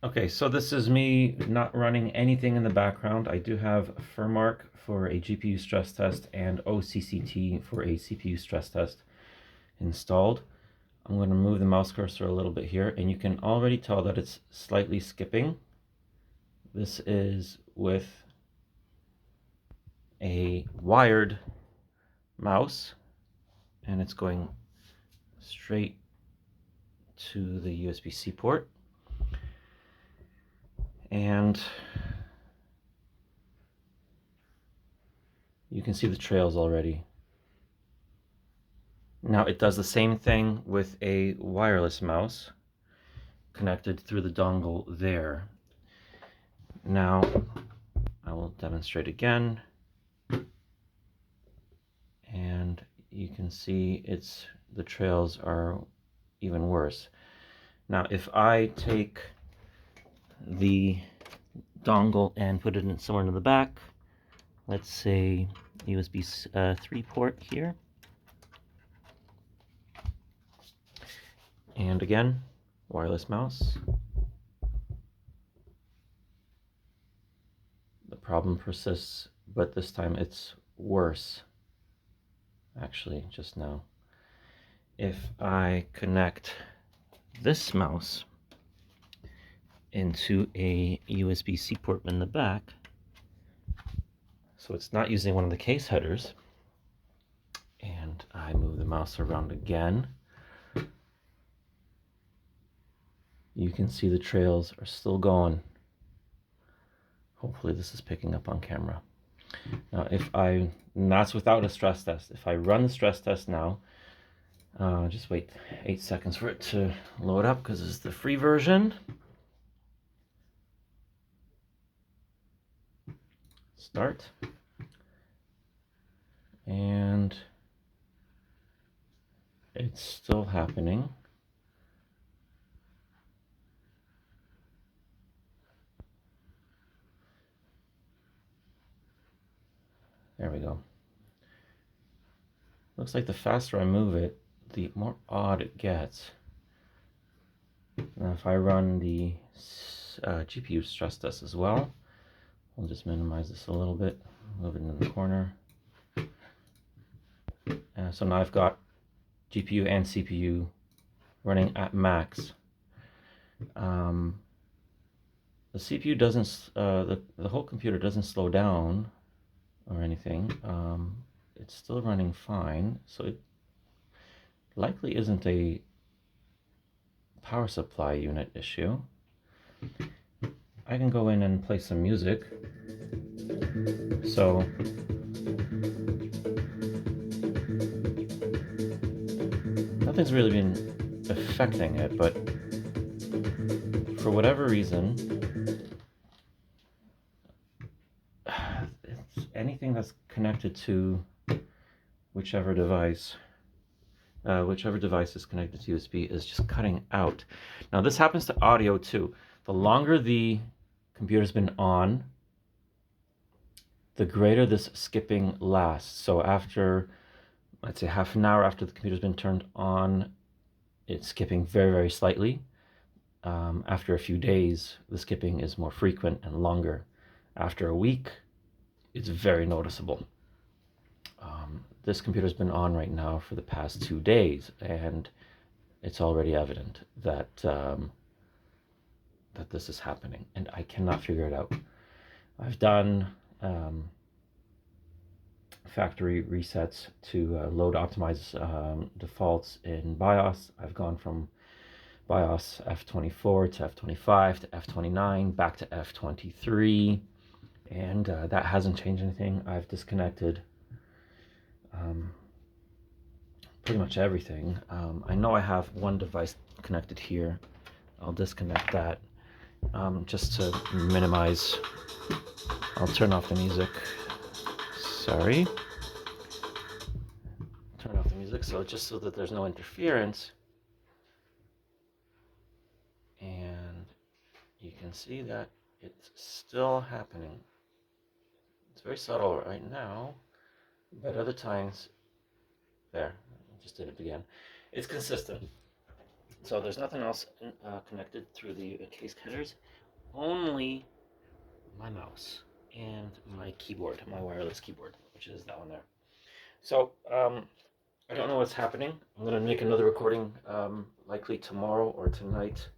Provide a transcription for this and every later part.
Okay, so this is me not running anything in the background. I do have Firmark for a GPU stress test and OCCT for a CPU stress test installed. I'm going to move the mouse cursor a little bit here, and you can already tell that it's slightly skipping. This is with a wired mouse, and it's going straight to the USB-C port. And you can see the trails already. Now it does the same thing with a wireless mouse connected through the dongle there. Now I will demonstrate again, and you can see the trails are even worse. Now if I take the dongle and put it in somewhere in the back, let's say USB 3 port here, and again wireless mouse, the problem persists, but this time it's worse. Actually, just now, if I connect this mouse into a USB-C port in the back, so it's not using one of the case headers, and I move the mouse around again, you can see the trails are still going. Hopefully this is picking up on camera. Now and that's without a stress test. If I run the stress test now, just wait 8 seconds for it to load up because it's the free version. Start. And it's still happening. There we go. Looks like the faster I move it, the more odd it gets. Now if I run the GPU stress test as well, we'll just minimize this a little bit, move it into the corner. So now I've got GPU and CPU running at max. The CPU doesn't, the whole computer doesn't slow down or anything. It's still running fine, so it likely isn't a power supply unit issue. I can go in and play some music. So nothing's really been affecting it, but for whatever reason, it's anything that's connected to whichever device is connected to USB is just cutting out. Now this happens to audio too. The longer the computer's been on, the greater this skipping lasts. So after, let's say, half an hour after the computer's been turned on, it's skipping very, very slightly. After a few days, the skipping is more frequent and longer. After a week, it's very noticeable. This computer's been on right now for the past 2 days, and it's already evident that that this is happening, and I cannot figure it out. I've done factory resets to load optimize defaults in BIOS. I've gone from BIOS F24 to F25 to F29 back to F23, and that hasn't changed anything. I've disconnected pretty much everything. I know I have one device connected here. I'll disconnect that just to minimize. I'll turn off the music. Sorry. Turn off the music just so that there's no interference. And you can see that it's still happening. It's very subtle right now, but other times, there, I just did it again. It's consistent. So there's nothing else connected through the case headers, only my mouse and my keyboard, my wireless keyboard, which is that one there. So I don't know what's happening. I'm going to make another recording likely tomorrow or tonight,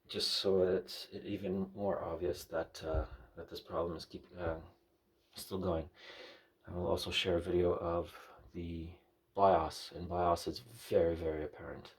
just so it's even more obvious that that this problem is still going. I will also share a video of the BIOS, and BIOS is very, very apparent.